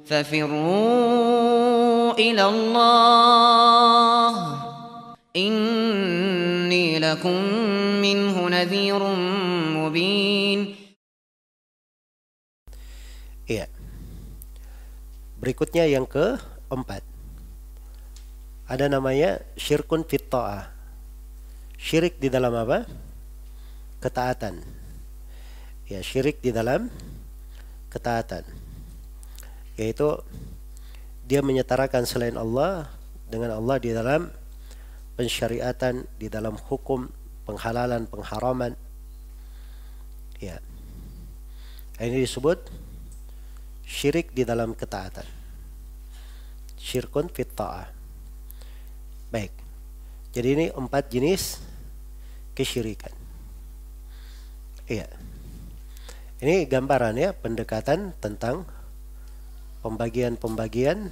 ففروا إلى الله إني لكم منه نذير مبين. Iya. Berikutnya yang keempat. Ada namanya syirkun fit ta'ah. Syirik di dalam apa? Ketaatan. Ya, syirik di dalam ketaatan. Yaitu dia menyetarakan selain Allah dengan Allah di dalam pensyariatan, di dalam hukum, penghalalan, pengharaman. Ya. Ini disebut syirik di dalam ketaatan. Syirkun fit ta'ah. Baik. Jadi ini 4 jenis kesyirikan. Iya. Ini gambaran ya, pendekatan tentang pembagian-pembagian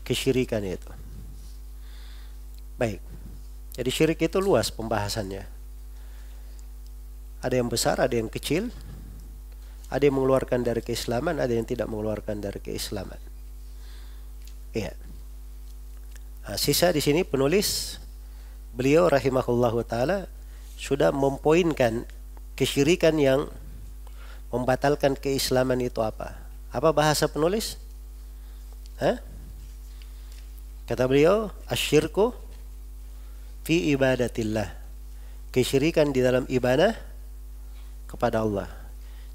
kesyirikan itu. Baik. Jadi syirik itu luas pembahasannya. Ada yang besar, ada yang kecil. Ada yang mengeluarkan dari keislaman, ada yang tidak mengeluarkan dari keislaman. Iya. Nah, sisa di sini penulis beliau rahimahullahu taala sudah mempoinkan kesyirikan yang membatalkan keislaman itu apa? Apa bahasa penulis? Kata beliau, asyirku fi ibadatillah. Kesyirikan di dalam ibadah kepada Allah.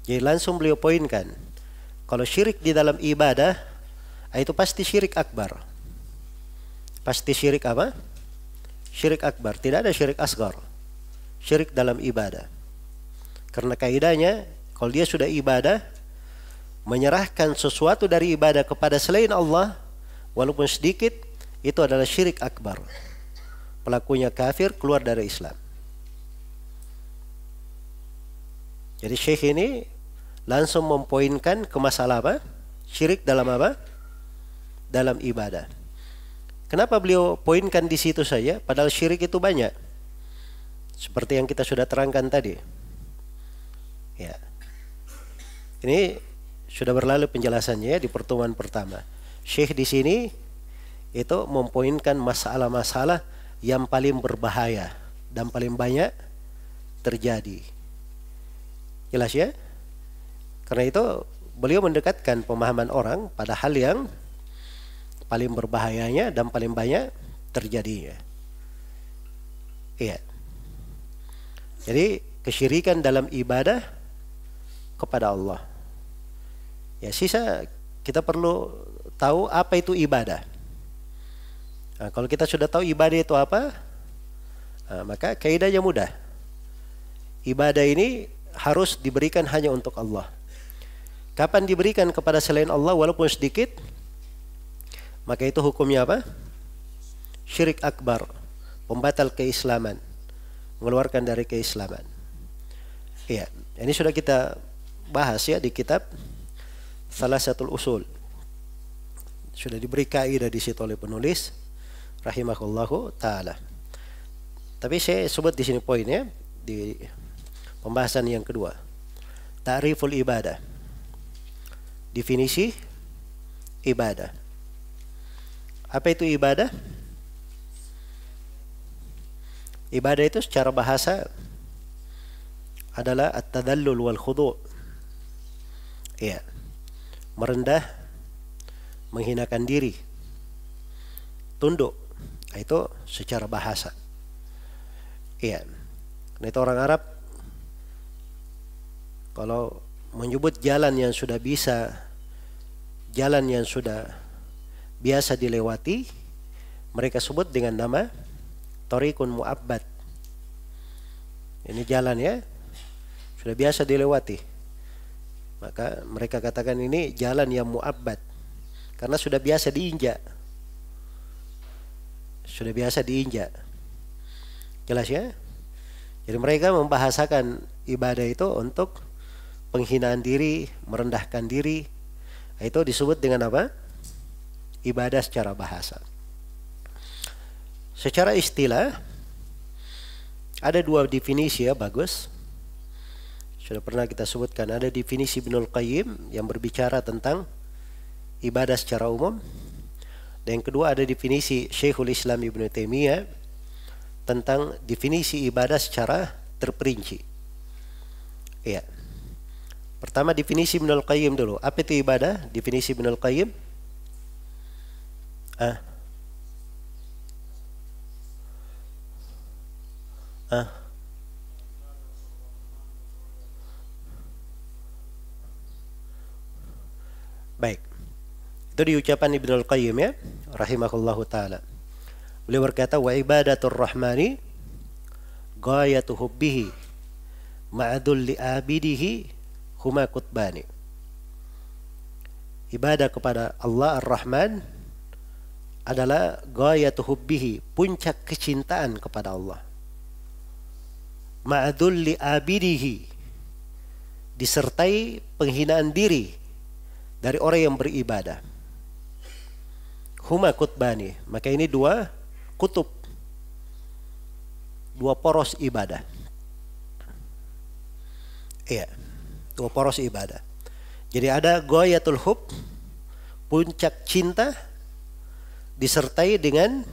Jadi langsung beliau poinkan, kalau syirik di dalam ibadah, itu pasti syirik akbar. Pasti syirik apa? Syirik akbar. Tidak ada syirik asgar. Syirik dalam ibadah. Karena kaidahnya, kalau dia sudah ibadah, menyerahkan sesuatu dari ibadah kepada selain Allah, walaupun sedikit, itu adalah syirik akbar. Pelakunya kafir, keluar dari Islam. Jadi Syekh ini langsung mempoinkan ke masalah apa? Syirik dalam apa? Dalam ibadah. Kenapa beliau poinkan di situ saja? Padahal syirik itu banyak. Seperti yang kita sudah terangkan tadi. Ya. Ini sudah berlalu penjelasannya di pertemuan pertama. Syekh di sini itu mempoinkan masalah-masalah yang paling berbahaya dan paling banyak terjadi. Jelas ya? Karena itu beliau mendekatkan pemahaman orang pada hal yang paling berbahayanya dan paling banyak terjadinya. Iya. Jadi kesyirikan dalam ibadah kepada Allah. Ya, sisa kita perlu tahu apa itu ibadah. Nah, kalau kita sudah tahu ibadah itu apa, maka kaidahnya mudah. Ibadah ini harus diberikan hanya untuk Allah. Kapan diberikan kepada selain Allah walaupun sedikit, maka itu hukumnya apa? Syirik akbar, pembatal keislaman, mengeluarkan dari keislaman. Iya, ini sudah kita bahas ya di kitab Thalatsatul Usul. Sudah diberi kaidah di situ oleh penulis rahimahullahu taala. Tapi saya sebut di sini poinnya di pembahasan yang kedua. Ta'riful ibadah. Definisi ibadah. Apa itu ibadah? Ibadah itu secara bahasa adalah at-tadallul wal khudu'. Iya. Merendah, menghinakan diri, tunduk. Itu secara bahasa. Iya. Nah, itu orang Arab kalau menyebut jalan yang sudah bisa, jalan yang sudah biasa dilewati, mereka sebut dengan nama Thariqun Mu'abbad. Ini jalan ya, sudah biasa dilewati. Maka mereka katakan ini jalan yang mu'abbad, karena sudah biasa diinjak. Sudah biasa diinjak. Jelas ya? Jadi mereka membahasakan ibadah itu untuk penghinaan diri, merendahkan diri. Itu disebut dengan apa? Ibadah secara bahasa. Secara istilah ada dua definisi ya, bagus. Sudah pernah kita sebutkan, ada definisi Ibnul Qayyim yang berbicara tentang ibadah secara umum. Dan yang kedua ada definisi Syekhul Islam Ibnu Taimiyah tentang definisi ibadah secara terperinci. Iya. Pertama definisi Ibnul Qayyim dulu. Apa itu ibadah? Definisi Ibnul Qayyim. Baik. Itu di ucapan Ibnul Qayyim ya, rahimahullahu taala. Beliau berkata, wa ibadatur rahmani ghayatu hubbihi ma'adul li abidihi huma qutbani. Ibadah kepada Allah Ar-Rahman adalah ghayatu hubbihi, puncak kecintaan kepada Allah. Ma'adul li abidihi, disertai penghinaan diri dari orang yang beribadah. Huma qutbani, maka ini dua kutub, dua poros ibadah. Iya, dua poros ibadah. Jadi ada ghayatul hub, puncak cinta, disertai dengan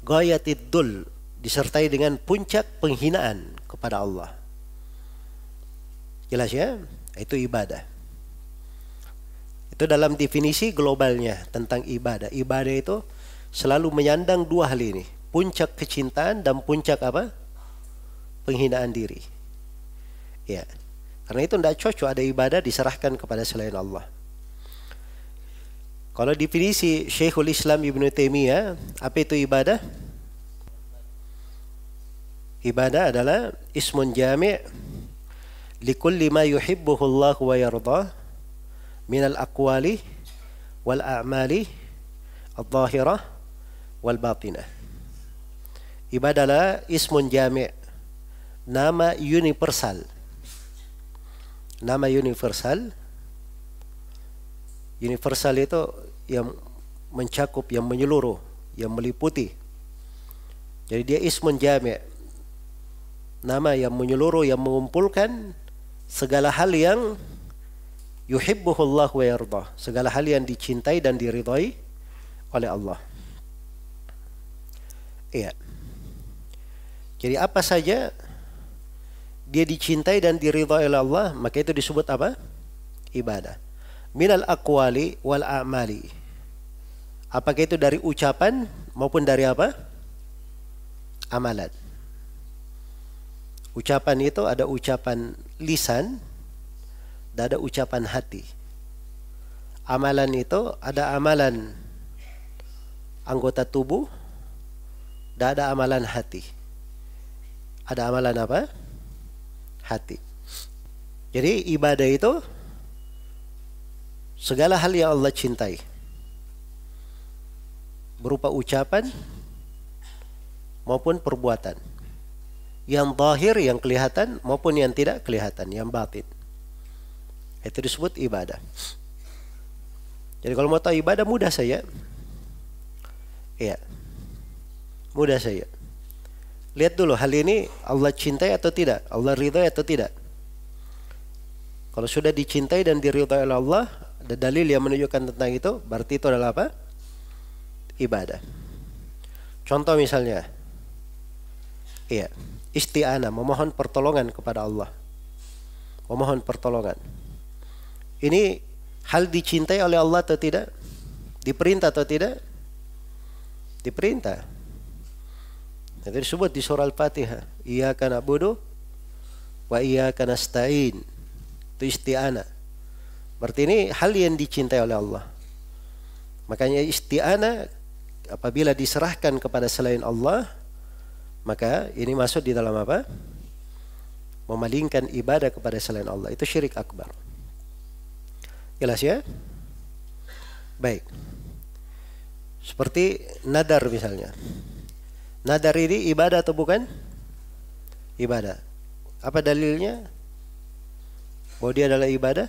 ghayatid dul, disertai dengan puncak penghinaan kepada Allah. Jelas ya? Itu ibadah. Itu dalam definisi globalnya tentang ibadah. Ibadah itu selalu menyandang dua hal ini, puncak kecintaan dan puncak apa? Penghinaan diri. Ya. Karena itu tidak cocok ada ibadah diserahkan kepada selain Allah. Kalau definisi Syekhul Islam Ibnu Taimiyah, apa itu ibadah? Ibadah adalah ismun jami' likulli ma yuhibbuhu Allah wa yardah minal aqwali wal a'mali adh-dhahirah wal batinah. Ibadah adalah ismun jami', nama universal. Nama universal. Universal itu yang mencakup, yang menyeluruh, yang meliputi. Jadi dia ismun jami', nama yang menyeluruh, yang mengumpulkan segala hal yang yuhibbuhullah wa yardah, segala hal yang dicintai dan diridhai oleh Allah. Iya. Jadi apa saja dia dicintai dan diridhai oleh Allah, maka itu disebut apa? Ibadah. Minal aqwali wal a'mali. Apakah itu dari ucapan maupun dari apa? Amalan. Ucapan itu ada ucapan lisan dan ada ucapan hati. Amalan itu ada amalan anggota tubuh dan ada amalan hati. Ada amalan apa? Hati. Jadi ibadah itu segala hal yang Allah cintai, berupa ucapan maupun perbuatan, yang zahir, yang kelihatan, maupun yang tidak kelihatan, yang batin. Itu disebut ibadah. Jadi kalau mau tahu ibadah mudah saja. Iya. Mudah saja. Lihat dulu hal ini Allah cintai atau tidak, Allah ridhai atau tidak. Kalau sudah dicintai dan diridhai oleh Allah, ada dalil yang menunjukkan tentang itu, berarti itu adalah apa? Ibadah. Contoh misalnya, iya, isti'anah, memohon pertolongan kepada Allah. Memohon pertolongan. Ini hal dicintai oleh Allah atau tidak? Diperintah atau tidak? Diperintah. Itu disebut di surah Al-Fatihah, iyyaka na'budu wa iyyaka nasta'in. Itu isti'anah. Berarti ini hal yang dicintai oleh Allah. Makanya isti'anah apabila diserahkan kepada selain Allah, maka ini masuk di dalam apa? Memalingkan ibadah kepada selain Allah. Itu syirik akbar. Jelas ya? Baik. Seperti nadar misalnya. Nadar ini ibadah atau bukan? Ibadah. Apa dalilnya? Bahwa dia adalah ibadah?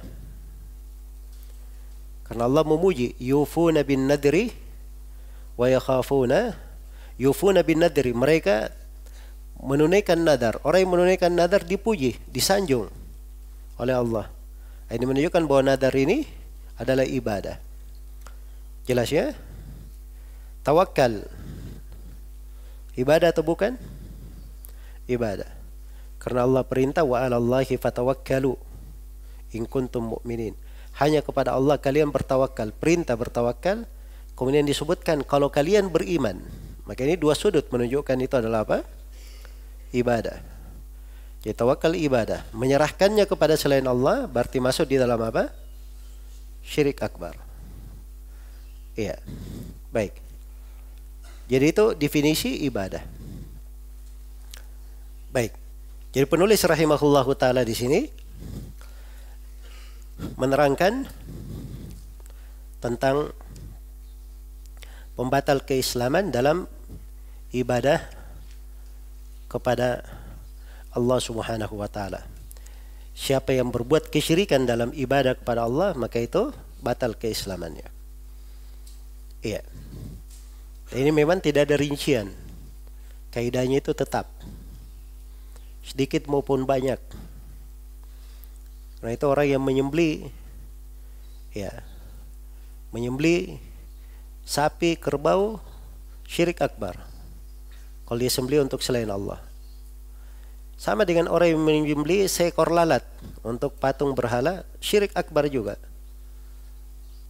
Karena Allah memuji, yufuna bin nadri wa yakhafuna. Yufuna bin nadri, mereka menunaikan nadar. Orang yang menunaikan nadar dipuji, disanjung oleh Allah. Ini menunjukkan bahwa nadar ini adalah ibadah. Jelas ya? Tawakal ibadah atau bukan? Ibadah. Karena Allah perintah wa 'alallahi fatawakkalu in kuntum mu'minin. Hanya kepada Allah kalian bertawakal. Perintah bertawakal. Kemudian disebutkan kalau kalian beriman. Maka ini dua sudut menunjukkan itu adalah apa? Ibadah. Jadi tawakal ibadah. Menyerahkannya kepada selain Allah berarti masuk di dalam apa? Syirik akbar. Iya. Baik. Jadi itu definisi ibadah. Baik. Jadi penulis rahimahullahu taala di sini menerangkan tentang pembatal keislaman dalam ibadah kepada Allah Subhanahu wa taala. Siapa yang berbuat kesyirikan dalam ibadah kepada Allah, maka itu batal keislamannya. Iya. Ini memang tidak ada rincian. Kaidahnya itu tetap. Sedikit maupun banyak. Nah itu orang yang menyembelih, ya, menyembelih sapi, kerbau, syirik akbar. Kalau dia sembelih untuk selain Allah. Sama dengan orang yang menyembelih seekor lalat untuk patung berhala, syirik akbar juga.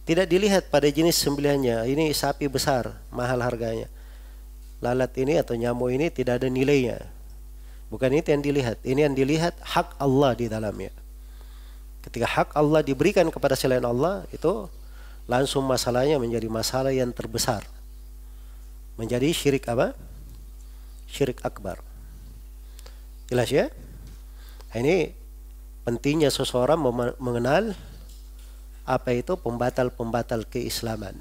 Tidak dilihat pada jenis sembelihannya, ini sapi besar, mahal harganya. Lalat ini atau nyamuk ini tidak ada nilainya. Bukan itu yang dilihat, ini yang dilihat hak Allah di dalamnya. Ketika hak Allah diberikan kepada selain Allah, itu langsung masalahnya menjadi masalah yang terbesar. Menjadi syirik apa? Syirik akbar. Jelas ya? Ini pentingnya seseorang mengenal apa itu pembatal-pembatal keislaman.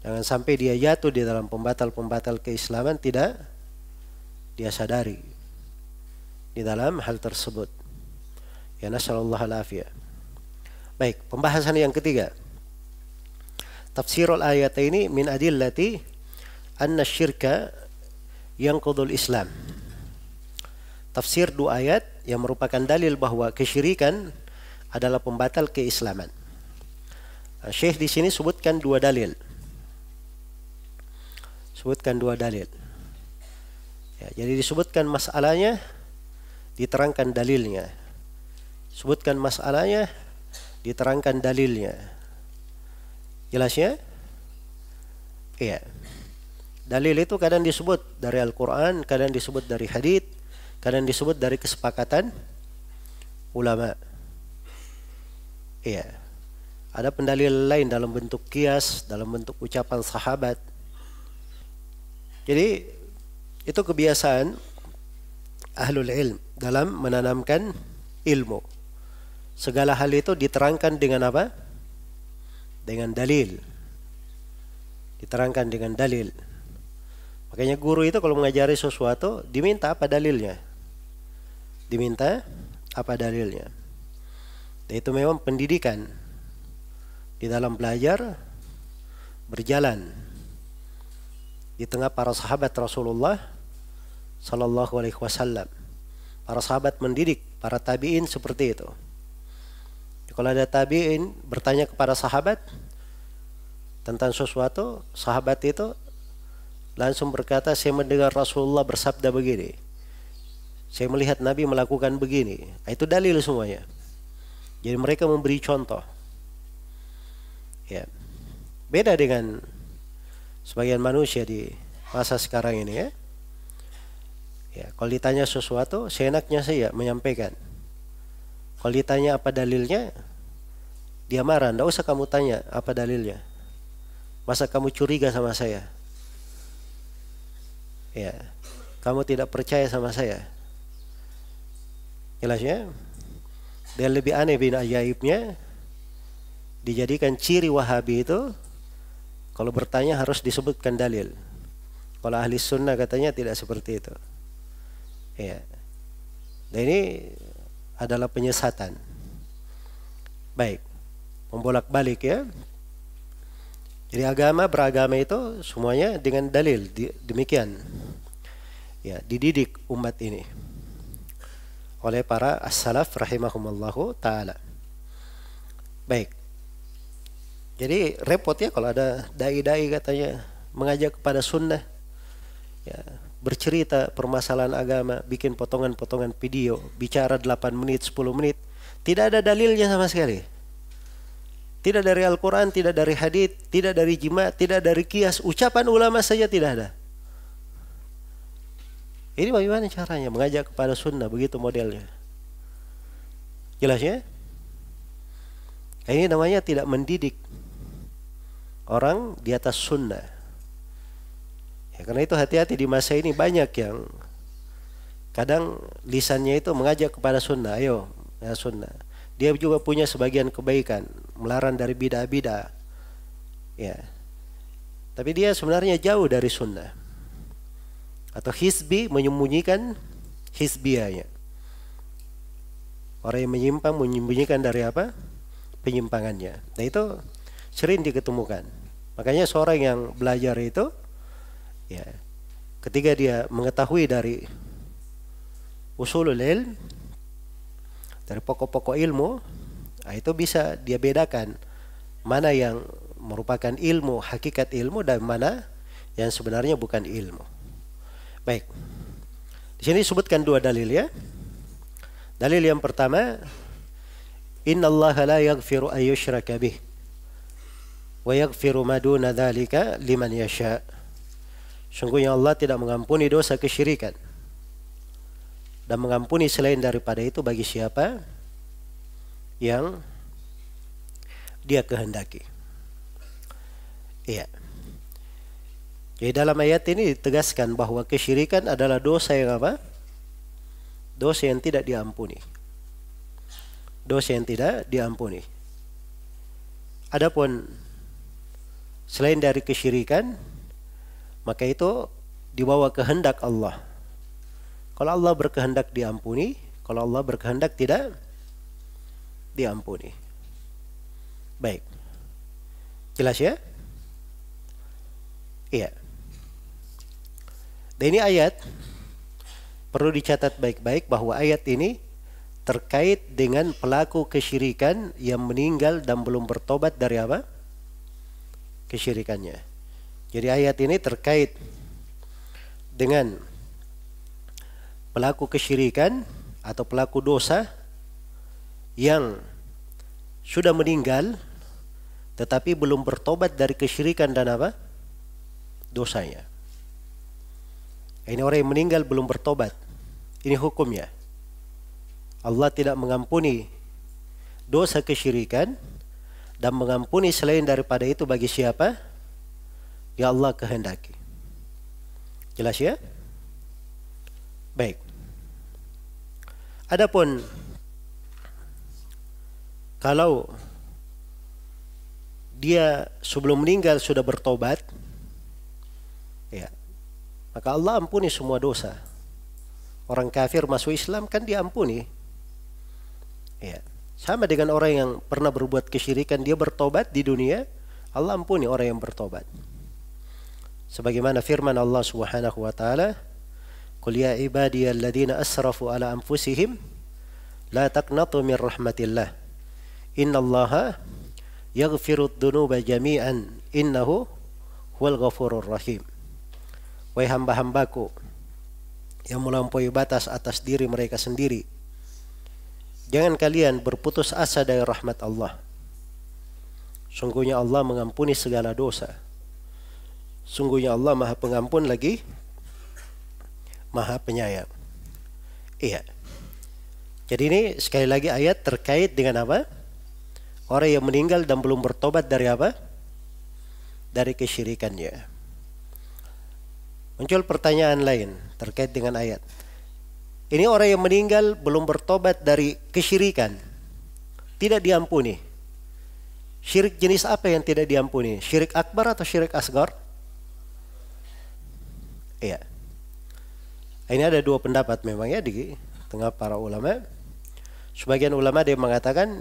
Jangan sampai dia jatuh di dalam pembatal-pembatal keislaman tidak dia sadari di dalam hal tersebut. Ya nasallallahu al-afiyah. Baik, pembahasan yang ketiga. Tafsirul ayat ini min adillati anna syirka yanqudul Islam. Tafsir dua ayat yang merupakan dalil bahwa kesyirikan adalah pembatal keislaman. Syekh di sini sebutkan dua dalil. Sebutkan dua dalil. Ya, jadi disebutkan masalahnya, diterangkan dalilnya. Sebutkan masalahnya, diterangkan dalilnya. Jelas ya? Iya. Dalil itu kadang disebut dari Al-Quran, kadang disebut dari hadits, kadang disebut dari kesepakatan ulama. Iya. Ada pendalil lain dalam bentuk kias, dalam bentuk ucapan sahabat. Jadi itu kebiasaan ahlul ilm dalam menanamkan ilmu. Segala hal itu diterangkan dengan apa? Dengan dalil. Diterangkan dengan dalil. Makanya guru itu kalau mengajari sesuatu diminta apa dalilnya? Diminta apa dalilnya? Dan itu memang pendidikan di dalam belajar berjalan di tengah para sahabat Rasulullah Sallallahu Alaihi Wasallam. Para sahabat mendidik para tabiin seperti itu. Kalau ada tabiin bertanya kepada sahabat tentang sesuatu, sahabat itu langsung berkata, saya mendengar Rasulullah bersabda begini, saya melihat Nabi melakukan begini. Itu dalil semuanya. Jadi mereka memberi contoh. Ya. Beda dengan sebagian manusia di masa sekarang ini ya. Ya, kalau ditanya sesuatu, seenaknya saya menyampaikan. Kalau ditanya apa dalilnya, dia marah. Nggak usah kamu tanya apa dalilnya. Masa kamu curiga sama saya? Ya, kamu tidak percaya sama saya. Jelas ya? Dan lebih aneh bin ajaibnya, dijadikan ciri Wahabi itu, kalau bertanya harus disebutkan dalil. Kalau ahli sunnah katanya tidak seperti itu. Ya. Dan ini adalah penyesatan. Baik, membolak-balik ya. Jadi beragama itu semuanya dengan dalil. Demikian. Ya, dididik umat ini oleh para as-salaf rahimahumallahu taala. Baik. Jadi repot ya kalau ada dai-dai katanya mengajak kepada sunnah, ya, bercerita permasalahan agama, bikin potongan-potongan video, bicara 8 menit, 10 menit, tidak ada dalilnya sama sekali. Tidak dari Al-Quran, tidak dari hadits, tidak dari jima', tidak dari qiyas, ucapan ulama saja tidak ada. Ini bagaimana caranya mengajak kepada sunnah, begitu modelnya. Jelas ya? Ini namanya tidak mendidik orang di atas sunnah. Ya, karena itu hati-hati di masa ini, banyak yang kadang lisannya itu mengajak kepada sunnah, ayo ya sunnah. Dia juga punya sebagian kebaikan, melarang dari bidah-bidah. Ya. Tapi dia sebenarnya jauh dari sunnah. Atau hizbi, menyembunyikan hizbiyahnya. Orang yang menyimpang menyembunyikan dari apa? Penyimpangannya. Nah itu sering diketemukan. Makanya seorang yang belajar itu, ya, ketika dia mengetahui dari usulul ilm, dari pokok-pokok ilmu, nah itu bisa dia bedakan mana yang merupakan ilmu, hakikat ilmu, dan mana yang sebenarnya bukan ilmu. Baik. Di sini disebutkan 2 dalil ya. Dalil yang pertama, innallaha la yaghfiru an yushraka bih wa yaghfiru ma duna dzalika liman yasha. Sungguhnya Allah tidak mengampuni dosa kesyirikan dan mengampuni selain daripada itu bagi siapa yang dia kehendaki. Iya. Jadi dalam ayat ini ditegaskan bahwa kesyirikan adalah dosa yang apa? Dosa yang tidak diampuni. Dosa yang tidak diampuni. Adapun selain dari kesyirikan, maka itu dibawa kehendak Allah. Kalau Allah berkehendak diampuni, kalau Allah berkehendak tidak diampuni. Baik. Jelas ya? Iya. Dan ini ayat perlu dicatat baik-baik bahwa ayat ini terkait dengan pelaku kesyirikan yang meninggal dan belum bertobat dari apa? Kesyirikannya. Jadi ayat ini terkait dengan pelaku kesyirikan atau pelaku dosa yang sudah meninggal tetapi belum bertobat dari kesyirikan dan apa? Dosanya. Ini orang yang meninggal belum bertobat. Ini hukumnya. Allah tidak mengampuni dosa kesyirikan dan mengampuni selain daripada itu bagi siapa? Ya Allah kehendaki. Jelas ya? Baik. Adapun kalau dia sebelum meninggal sudah bertobat, ya, maka Allah ampuni semua dosa. Orang kafir masuk Islam kan diampuni. Ya, sama dengan orang yang pernah berbuat kesyirikan, dia bertobat di dunia, Allah ampuni orang yang bertobat. Sebagaimana firman Allah Subhanahu wa taala, "Qul ya ibadiyalladzina asrafu ala anfusihim la taqnatu min rahmatillah. Innallaha yaghfirud dzunuba jami'an innahu huwal ghafurur rahim." Wahai hamba-hambaku yang melampaui batas atas diri mereka sendiri, jangan kalian berputus asa dari rahmat Allah. Sungguhnya Allah mengampuni segala dosa. Sungguhnya Allah Maha Pengampun lagi Maha Penyayang. Iya. Jadi ini sekali lagi ayat terkait dengan apa? Orang yang meninggal dan belum bertobat dari apa? Dari kesyirikannya. Muncul pertanyaan lain terkait dengan ayat. Ini orang yang meninggal belum bertobat dari kesyirikan, tidak diampuni. Syirik jenis apa yang tidak diampuni? Syirik akbar atau syirik asgar? Iya. Ini ada 2 pendapat memang ya di tengah para ulama. Sebagian ulama dia mengatakan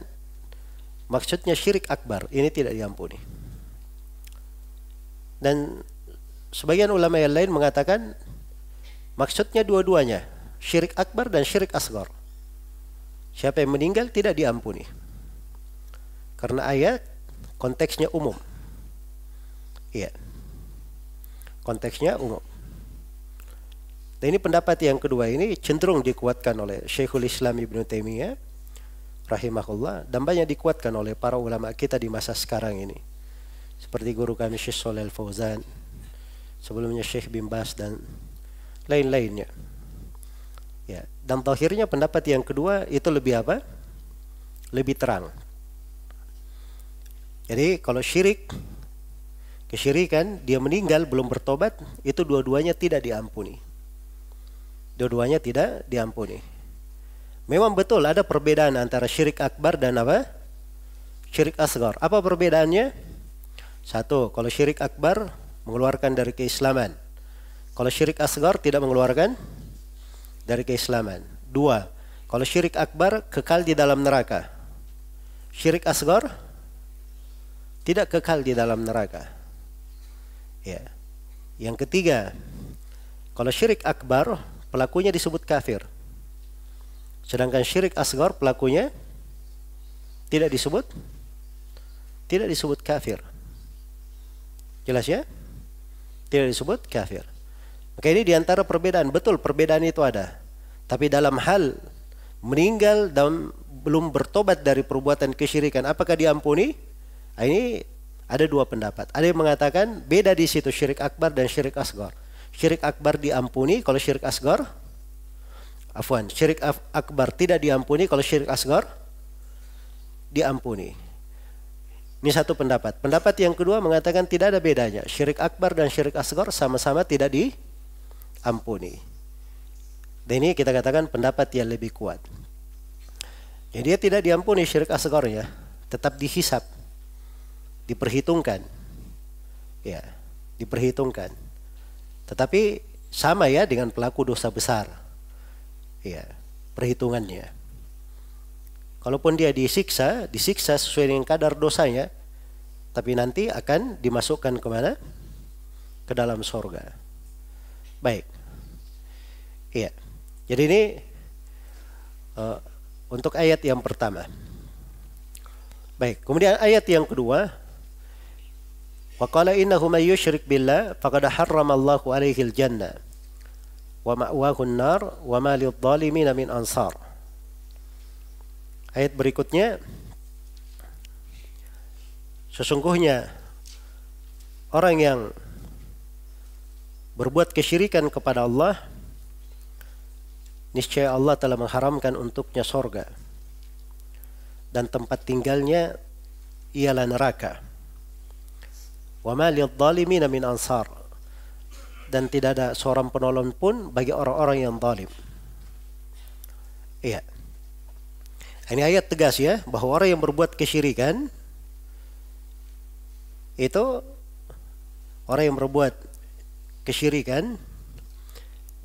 maksudnya syirik akbar, ini tidak diampuni. Dan sebagian ulama yang lain mengatakan maksudnya dua-duanya, syirik akbar dan syirik asgar. Siapa yang meninggal tidak diampuni. Karena ayat konteksnya umum. Iya. Konteksnya umum. Dan ini pendapat yang kedua ini cenderung dikuatkan oleh Syekhul Islam Ibnu Taimiyah rahimahullah dan banyak dikuatkan oleh para ulama kita di masa sekarang ini. Seperti guru kami Syekh Shalih Al-Fauzan, sebelumnya Syekh bin Baz dan lain-lainnya. Ya, dan akhirnya pendapat yang kedua itu lebih apa? Lebih terang. Jadi kalau syirik, kesyirikan, dia meninggal belum bertobat, itu dua-duanya tidak diampuni. Dua-duanya tidak diampuni. Memang betul ada perbedaan antara syirik akbar dan apa? Syirik asghar. Apa perbedaannya? Satu, kalau syirik akbar mengeluarkan dari keislaman. Kalau syirik asghar tidak mengeluarkan dari keislaman. Dua, kalau syirik akbar kekal di dalam neraka. Syirik asghar tidak kekal di dalam neraka. Ya. Yang ketiga, kalau syirik akbar pelakunya disebut kafir. Sedangkan syirik asghar pelakunya tidak disebut kafir. Jelas ya? Tidak disebut kafir. Maka ini diantara perbedaan. Betul perbedaan itu ada. Tapi dalam hal meninggal dan belum bertobat dari perbuatan kesyirikan, apakah diampuni? Nah, ini ada dua pendapat. Ada yang mengatakan beda di situ syirik akbar dan syirik asghar. Syirik akbar diampuni, kalau syirik asghar syirik akbar tidak diampuni, kalau syirik asghar diampuni. Ini satu pendapat. Pendapat yang kedua mengatakan tidak ada bedanya. Syirik akbar dan syirik asghar sama-sama tidak diampuni. Dan ini kita katakan pendapat yang lebih kuat. Jadi dia tidak diampuni syirik asghar ya, tetap dihisab, diperhitungkan. Ya, diperhitungkan. Tetapi sama ya dengan pelaku dosa besar. Ya, perhitungannya. Kalaupun dia disiksa sesuai dengan kadar dosanya, tapi nanti akan dimasukkan kemana? Ke dalam surga. Baik. Iya. Jadi ini untuk ayat yang pertama. Baik. Kemudian ayat yang kedua. Wa qala innahu may yusyrik billah faqad harramallahu alaihil jannah wa ma'wahu an-nar wa ma lidh-dhalimin min ansar. Ayat berikutnya, sesungguhnya orang yang berbuat kesyirikan kepada Allah, niscaya Allah telah mengharamkan untuknya surga dan tempat tinggalnya ialah neraka. Wa ma lidh-dhalimin min ansar, dan tidak ada seorang penolong pun bagi orang-orang yang zalim. Iya. Ini ayat tegas ya, bahwa orang yang berbuat kesyirikan itu orang yang berbuat kesyirikan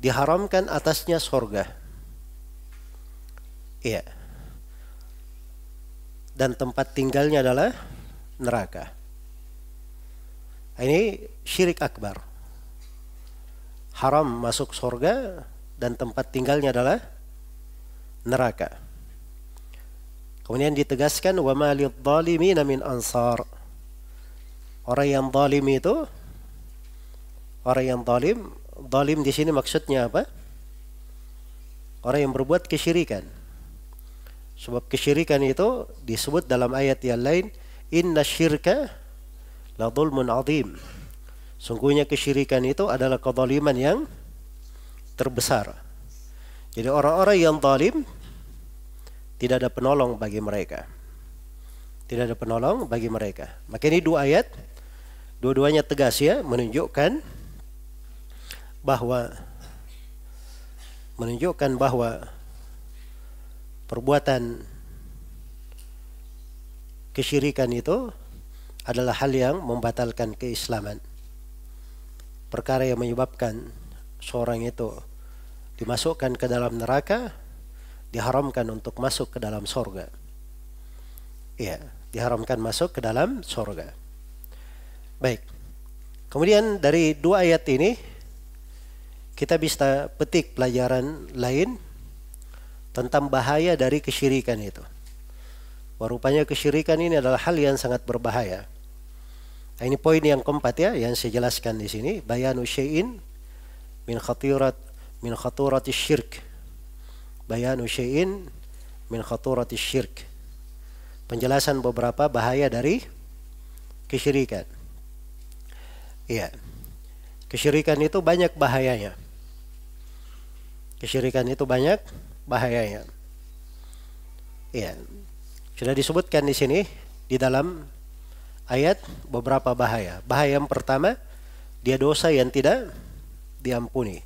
diharamkan atasnya surga. Iya. Dan tempat tinggalnya adalah neraka. Ini syirik akbar. Haram masuk surga dan tempat tinggalnya adalah neraka. Kemudian ditegaskan wa ma lidh-dhalimin min ansar. Orang yang zalim itu, orang yang zalim di sini maksudnya apa? Orang yang berbuat kesyirikan. Sebab kesyirikan itu disebut dalam ayat yang lain, inna syirka la dhulmun azim. Sungguhnya kesyirikan itu adalah kezaliman yang terbesar. Jadi orang-orang yang zalim tidak ada penolong bagi mereka. Tidak ada penolong bagi mereka. Maka ini dua ayat, dua-duanya tegas ya, menunjukkan bahwa perbuatan kesyirikan itu adalah hal yang membatalkan keislaman. Perkara yang menyebabkan seorang itu dimasukkan ke dalam neraka, diharamkan untuk masuk ke dalam surga. Iya, diharamkan masuk ke dalam surga. Baik. Kemudian dari dua ayat ini kita bisa petik pelajaran lain tentang bahaya dari kesyirikan itu. Rupanya kesyirikan ini adalah hal yang sangat berbahaya. Nah, ini poin yang keempat ya, yang saya jelaskan di sini. Bayanu syai'in min khaturati syirk. Bayanu syai'in min khaturati syirk. Penjelasan beberapa bahaya dari kesyirikan. Iya. Kesyirikan itu banyak bahayanya. Kesyirikan itu banyak bahayanya. Iya. Sudah disebutkan di sini di dalam ayat beberapa bahaya. Bahaya yang pertama, dia dosa yang tidak diampuni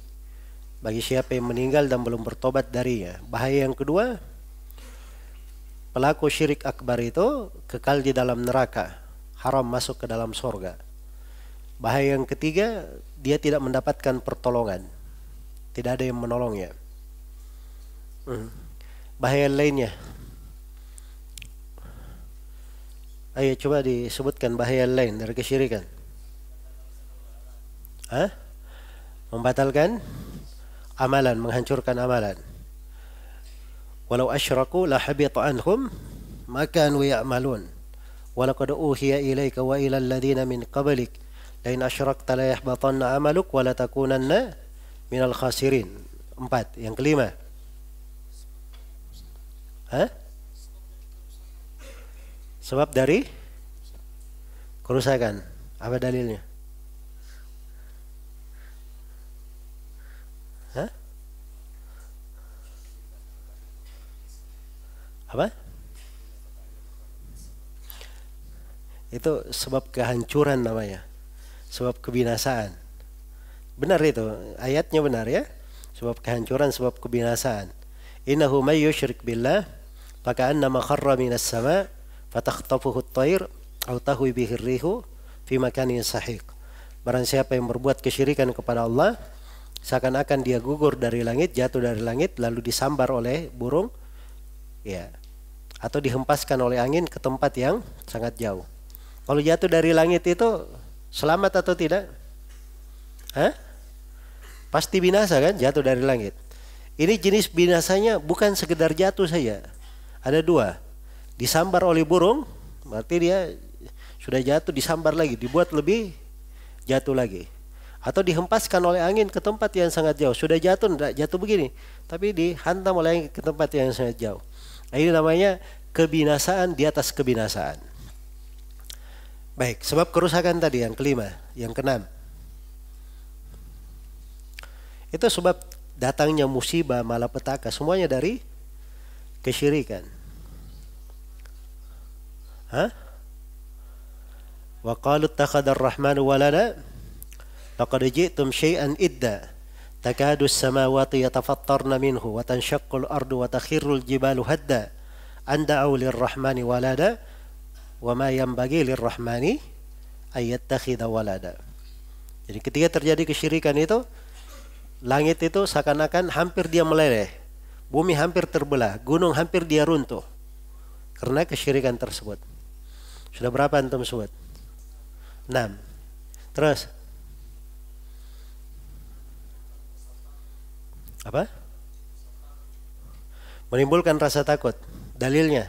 bagi siapa yang meninggal dan belum bertobat darinya. Bahaya yang kedua, pelaku syirik akbar itu kekal di dalam neraka, haram masuk ke dalam surga. Bahaya yang ketiga, dia tidak mendapatkan pertolongan, tidak ada yang menolongnya. Bahaya lainnya, ayo coba disebutkan bahaya lain dari kesyirikan. Membatalkan amalan, menghancurkan amalan. Walau asyraku la habita anhum ma kanu ya'malun. Wa laqad uhiya ilaika wa ila alladhina min qablik la in asyrakta la yahbatanna amaluk wa la takunanna minal khasirin. 4. Yang kelima. Sebab dari kerusakan. Apa dalilnya? Apa? Itu sebab kehancuran namanya. Sebab kebinasaan. Benar itu, ayatnya benar ya. Sebab kehancuran, sebab kebinasaan. Innahu may yusyrik billah faka'annama kharra minas sama' fatakhtafuhu at-tayr aw tahwi bihi ar-rihu fi makanin sahiq. Barang siapa yang berbuat kesyirikan kepada Allah, seakan-akan dia gugur dari langit, jatuh dari langit lalu disambar oleh burung, ya, atau dihempaskan oleh angin ke tempat yang sangat jauh. Kalau jatuh dari langit itu selamat atau tidak? Pasti binasa kan, jatuh dari langit. Ini jenis binasanya bukan sekedar jatuh saja. Ada dua. Disambar oleh burung, berarti dia sudah jatuh, disambar lagi, dibuat lebih jatuh lagi. Atau dihempaskan oleh angin ke tempat yang sangat jauh. Sudah jatuh, tidak jatuh begini, tapi dihantam oleh angin ke tempat yang sangat jauh. Nah, ini namanya kebinasaan di atas kebinasaan. Baik, sebab kerusakan tadi yang kelima, yang keenam. Itu sebab datangnya musibah, malapetaka, semuanya dari kesyirikan. Wa qalu ittakhadar rahmanu walada laqad ji'tum syai'an idda takadu as-samawati yatafattarna minhu wa tanshaqqu al-ardu wa takhirru al-jibalu hadda an da'u lir-rahmani walada wa ma yanbaghi lir-rahmani ay yattakhidha walada. Jadi ketika terjadi kesyirikan itu, langit itu seakan-akan hampir dia meleleh, bumi hampir terbelah, gunung hampir dia runtuh karena kesyirikan tersebut. Sudah berapa antum sebut? 6. Terus apa? Menimbulkan rasa takut. Dalilnya?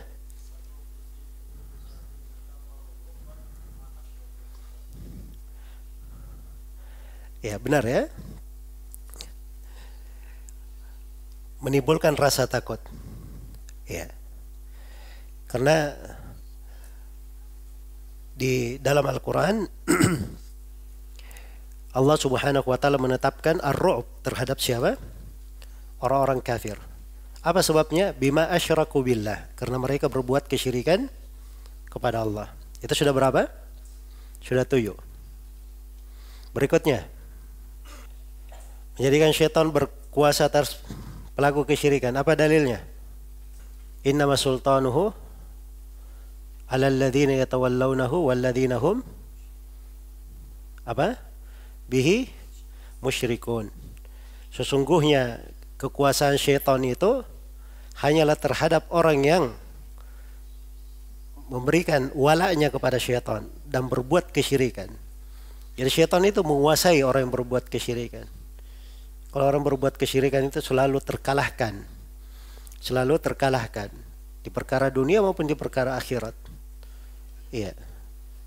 Ya, benar ya. Menimbulkan rasa takut. Ya. Karena di dalam Al-Quran Allah Subhanahu wa ta'ala menetapkan ar-ru'b terhadap siapa? Orang-orang kafir. Apa sebabnya? Bima asyraku billah, karena mereka berbuat kesyirikan kepada Allah. Itu sudah berapa? Sudah 7. Berikutnya, menjadikan syaitan berkuasa atas pelaku kesyirikan. Apa dalilnya? Innama sultanuhu 'alal ladzina yatawallawnahu wal ladzina hum apa? Bihi musyrikun. Sesungguhnya kekuasaan syaitan itu hanyalah terhadap orang yang memberikan walaknya kepada syaitan dan berbuat kesyirikan. Jadi syaitan itu menguasai orang yang berbuat kesyirikan. Kalau orang berbuat kesyirikan itu selalu terkalahkan. Selalu terkalahkan. Di perkara dunia maupun di perkara akhirat. Iya.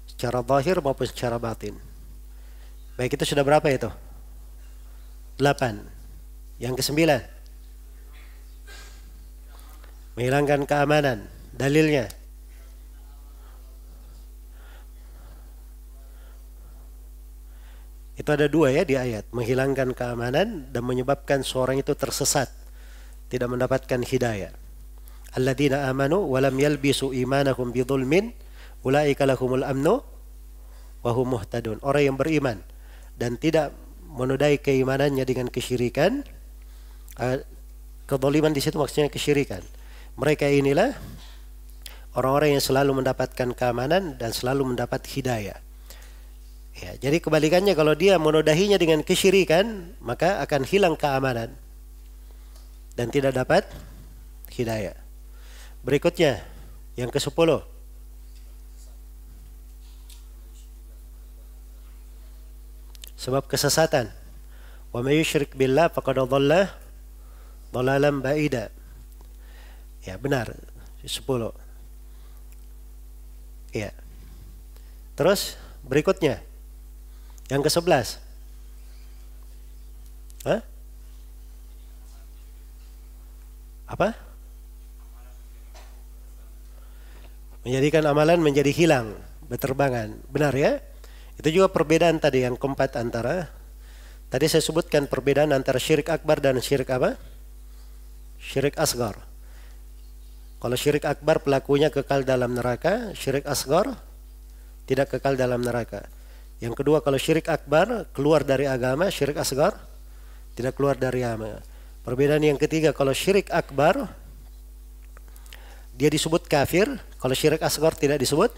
Secara zahir maupun secara batin. Baik, itu sudah berapa itu? 8. Yang ke-9. Menghilangkan keamanan. Dalilnya. Itu ada 2 ya di ayat. Menghilangkan keamanan dan menyebabkan seorang itu tersesat. Tidak mendapatkan hidayah. Alladzina amanu walam yalbisu imanahum bidzulmin ulaika lahumul amnu wa hum muhtadun. Orang yang beriman dan tidak menodai keimanannya dengan kesyirikan. Kedzaliman di situ maksudnya kesyirikan. Mereka inilah orang-orang yang selalu mendapatkan keamanan dan selalu mendapat hidayah. Ya, jadi kebalikannya, kalau dia menodahinya dengan kesyirikan, maka akan hilang keamanan dan tidak dapat hidayah. Berikutnya, yang ke-10. Sebab kesesatan. Wa may yusyrik billah faqad dhalla dhalalan ba'ida. Ya, benar. 10. Ya. Terus berikutnya. Yang ke-11. Hah? Apa? Menjadikan amalan menjadi hilang, berterbangan. Benar ya? Itu juga perbedaan tadi yang keempat antara. Tadi saya sebutkan perbedaan antara syirik akbar dan syirik apa? Syirik asgar. Kalau syirik akbar pelakunya kekal dalam neraka, syirik asgar tidak kekal dalam neraka. Yang kedua, kalau syirik akbar keluar dari agama, syirik asgar tidak keluar dari agama. Perbedaan yang ketiga, kalau syirik akbar dia disebut kafir, kalau syirik asgar tidak disebut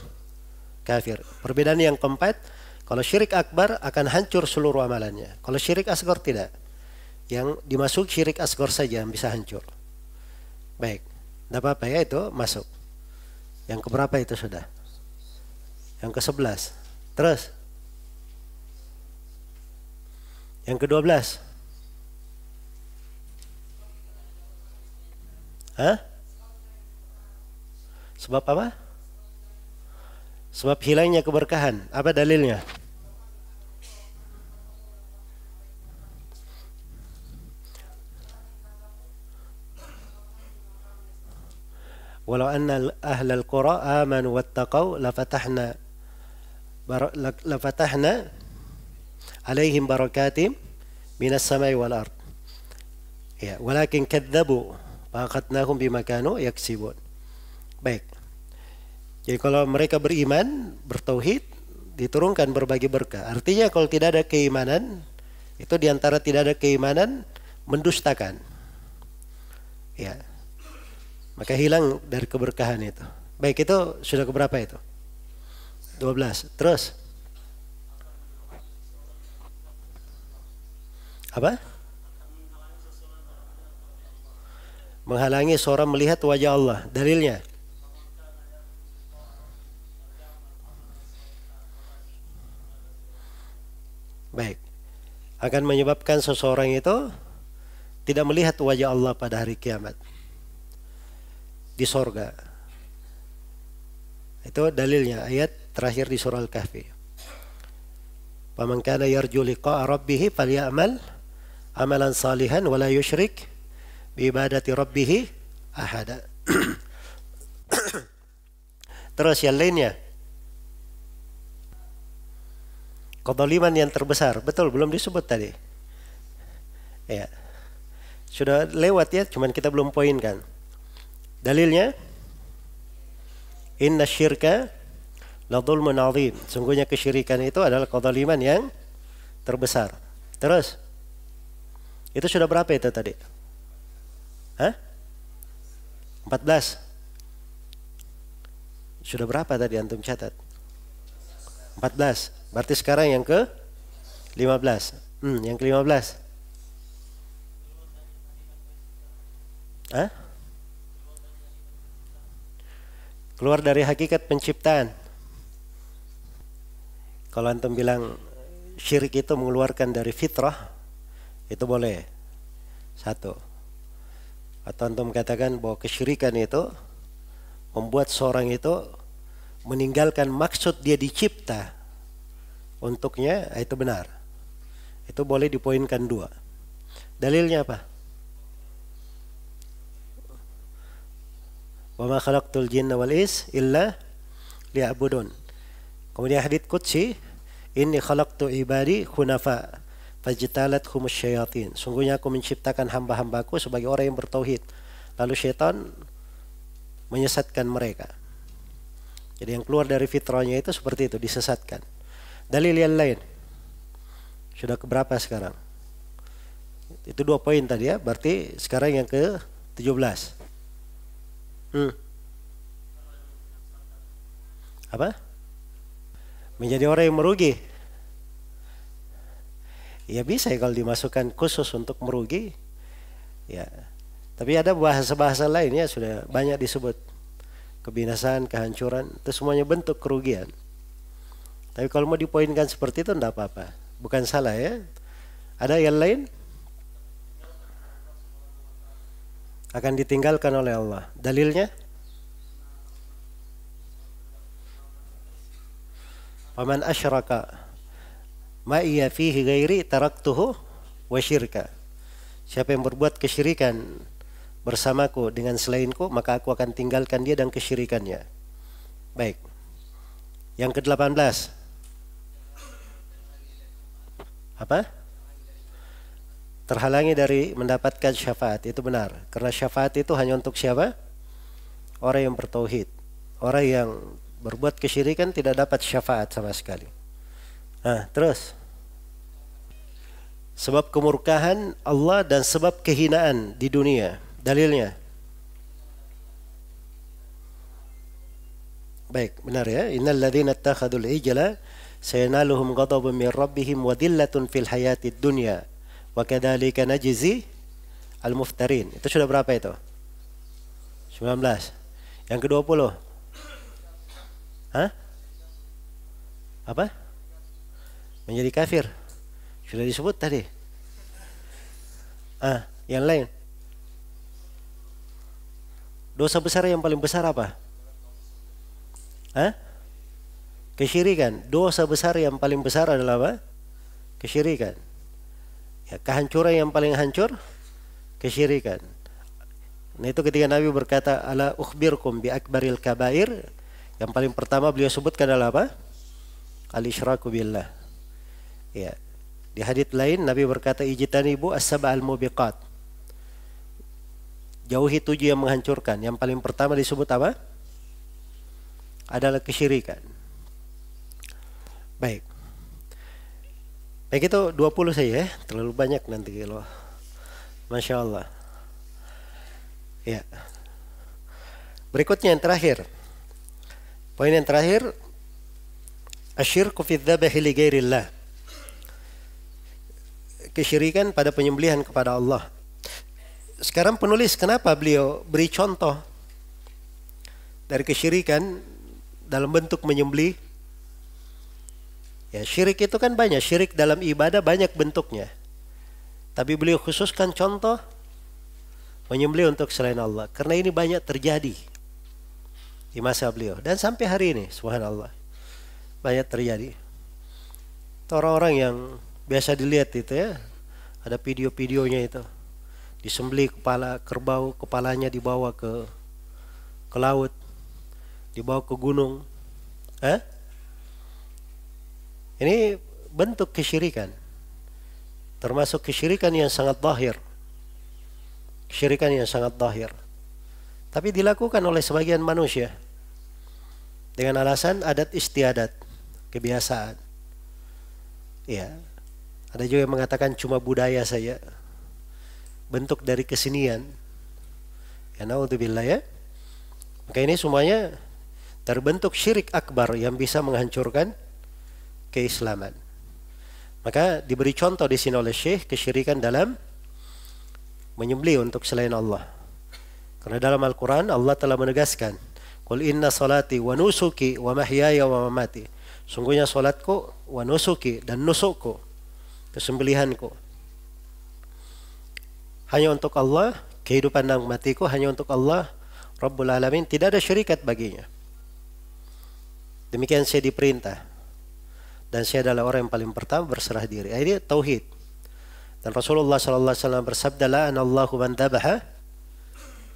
kafir. Perbedaan yang keempat, kalau syirik akbar akan hancur seluruh amalannya. Kalau syirik asgar tidak. Yang dimasuk syirik asgar saja yang bisa hancur. Baik, tidak apa-apa ya, itu masuk. Yang keberapa itu sudah? Yang ke-11. Terus yang ke-12. Hah? Sebab apa? Sebab hilangnya keberkahan. Apa dalilnya? Walau anna ahlal qura amanu wattaqau lafatahna alaihim barakatim minas samai wal ard. Ya, walakin kadzabu faqadnahum bima kanu yaksibun. Baik. Jadi kalau mereka beriman, bertauhid, diturunkan berbagai berkah. Artinya kalau tidak ada keimanan, itu diantara tidak ada keimanan mendustakan. Ya. Maka hilang dari keberkahan itu. Baik, itu sudah keberapa itu? 12. Terus apa? Menghalangi seorang melihat wajah Allah. Dalilnya? Baik. Akan menyebabkan seseorang itu tidak melihat wajah Allah pada hari kiamat di sorga. Itu dalilnya, ayat terakhir di surah Al-Kahfi. Faman kana yarju liqa'a rabbih falyamal amalan salihan wa la yusyrik bi ibadati rabbih ahada. Terus yang lainnya, kezaliman yang terbesar. Betul, belum disebut tadi. Ya. Sudah lewat ya, cuman kita belum poinkan. Dalilnya, inna syirka la dzulmun adzim. Sungguhnya kesyirikan itu adalah kezaliman yang terbesar. Terus, itu sudah berapa itu tadi? Hah? 14. Sudah berapa tadi antum catat? 14. Berarti sekarang yang ke 15. Yang ke 15. Hah? Keluar dari hakikat penciptaan. Kalau antum bilang syirik itu mengeluarkan dari fitrah, itu boleh. 1. Atau antum katakan bahwa kesyirikan itu membuat seorang itu meninggalkan maksud dia dicipta untuknya, itu benar. Itu boleh dipoinkan 2. Dalilnya apa? Wa ma khalaqtul jinna wal ins illa liya'budun. Kemudian hadits qudsi, inni khalaqtu ibadi hunafa fajtalathum syayatin. Sungguhnya aku menciptakan hamba-hambaku sebagai orang yang bertauhid, lalu syaitan menyesatkan mereka. Jadi yang keluar dari fitrahnya itu seperti itu, disesatkan. Dalil yang lain. Sudah keberapa sekarang? Itu 2 poin tadi ya, berarti sekarang yang ke-17. Apa? Menjadi orang yang merugi. Ya bisa ya kalau dimasukkan khusus untuk merugi. Ya. Tapi ada bahasa-bahasa lainnya sudah banyak disebut. Kebinasaan, kehancuran, itu semuanya bentuk kerugian. Tapi kalau mau dipoinkan seperti itu enggak apa-apa. Bukan salah ya. Ada yang lain? Akan ditinggalkan oleh Allah. Dalilnya? Faman asyraka ma iya fihi ghairi taraktuhu wa syirka. Siapa yang berbuat kesyirikan bersamaku dengan selainku, maka aku akan tinggalkan dia dan kesyirikannya. Baik. Yang ke-18. Apa? Terhalangi dari mendapatkan syafaat. Itu benar. Karena syafaat itu hanya untuk siapa? Orang yang bertauhid. Orang yang berbuat kesyirikan tidak dapat syafaat sama sekali. Nah, terus. Sebab kemurkaan Allah dan sebab kehinaan di dunia. Dalilnya. Baik, benar ya. Innal ladzina ittakhadul ijla sayanaluhum ghadabun min rabbihim wa dhillatun fil hayatid dunya wa kadzalika najzi al muftarin. Itu sudah berapa itu? 19. Yang ke-20. Hah? Apa? Menjadi kafir. Sudah disebut tadi. Yang lain. Dosa besar yang paling besar apa? Kesyirikan. Dosa besar yang paling besar adalah apa? Kesyirikan. Ya, kehancuran yang paling hancur, kesyirikan. Nah itu ketika Nabi berkata, ala ukhbirkum bi akbaril kabair, yang paling pertama beliau sebutkan adalah apa? Al-isyraku billah. Ya. Di hadits lain Nabi berkata, ijtanibu as-sab'al mubiqat. Jauhi 7 yang menghancurkan. Yang paling pertama disebut apa? Adalah kesyirikan. Baik. Baik, itu 20 saja ya. Terlalu banyak nanti kalau. Masya Allah. Ya. Berikutnya yang terakhir. Poin yang terakhir. Asyirku fi dzabahi li ghairillah. Kesyirikan pada penyembelihan kepada Allah. Sekarang penulis kenapa beliau beri contoh dari kesyirikan dalam bentuk menyembelih? Ya, syirik itu kan banyak, syirik dalam ibadah banyak bentuknya. Tapi beliau khususkan contoh menyembelih untuk selain Allah karena ini banyak terjadi di masa beliau dan sampai hari ini, subhanallah. Banyak terjadi. Orang-orang yang biasa dilihat itu ya, ada video-videonya itu. Disembelih kepala kerbau, kepalanya dibawa ke laut, dibawa ke gunung. Ini bentuk kesyirikan. Termasuk kesyirikan yang sangat zahir. Kesyirikan yang sangat zahir. Tapi dilakukan oleh sebagian manusia dengan alasan adat istiadat, kebiasaan. Ya. Ada juga yang mengatakan cuma budaya saja. Bentuk dari kesenian. Ya naudzubillah ya. Maka ini semuanya terbentuk syirik akbar yang bisa menghancurkan keislaman. Maka diberi contoh di sini oleh Syekh kesyirikan dalam menyembelih untuk selain Allah. Karena dalam Al-Quran Allah telah menegaskan, Qul inna salati wa nusuki wa mahyaya wa mamati. Sungguhnya salatku wa nusuki dan nusukku, kesembelihanku hanya untuk Allah, kehidupan dan matiku hanya untuk Allah, Rabbul Alamin, tidak ada syirikat baginya. Demikian saya diperintah. Dan saya adalah orang yang paling pertama berserah diri. Ini tauhid. Dan Rasulullah sallallahu alaihi wasallam bersabda, la'anallahu man dhabaha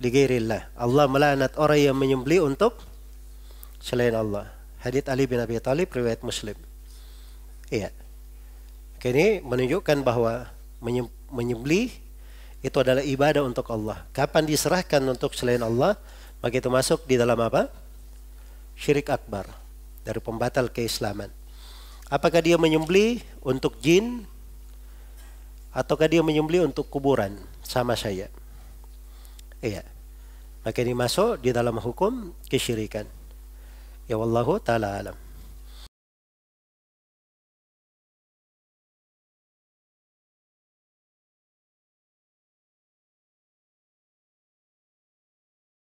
li ghairillah. Allah melaknat orang yang menyembelih untuk selain Allah. Hadits Ali bin Abi Thalib riwayat Muslim. Iya. Ini menunjukkan bahwa menyembelih itu adalah ibadah untuk Allah. Kapan diserahkan untuk selain Allah, maka itu masuk di dalam apa? Syirik akbar, dari pembatal keislaman. Apakah dia menyembelih untuk jin ataukah dia menyembelih untuk kuburan? Sama saya. Iya. Maka ini masuk di dalam hukum kesyirikan. Ya wallahu taala alam.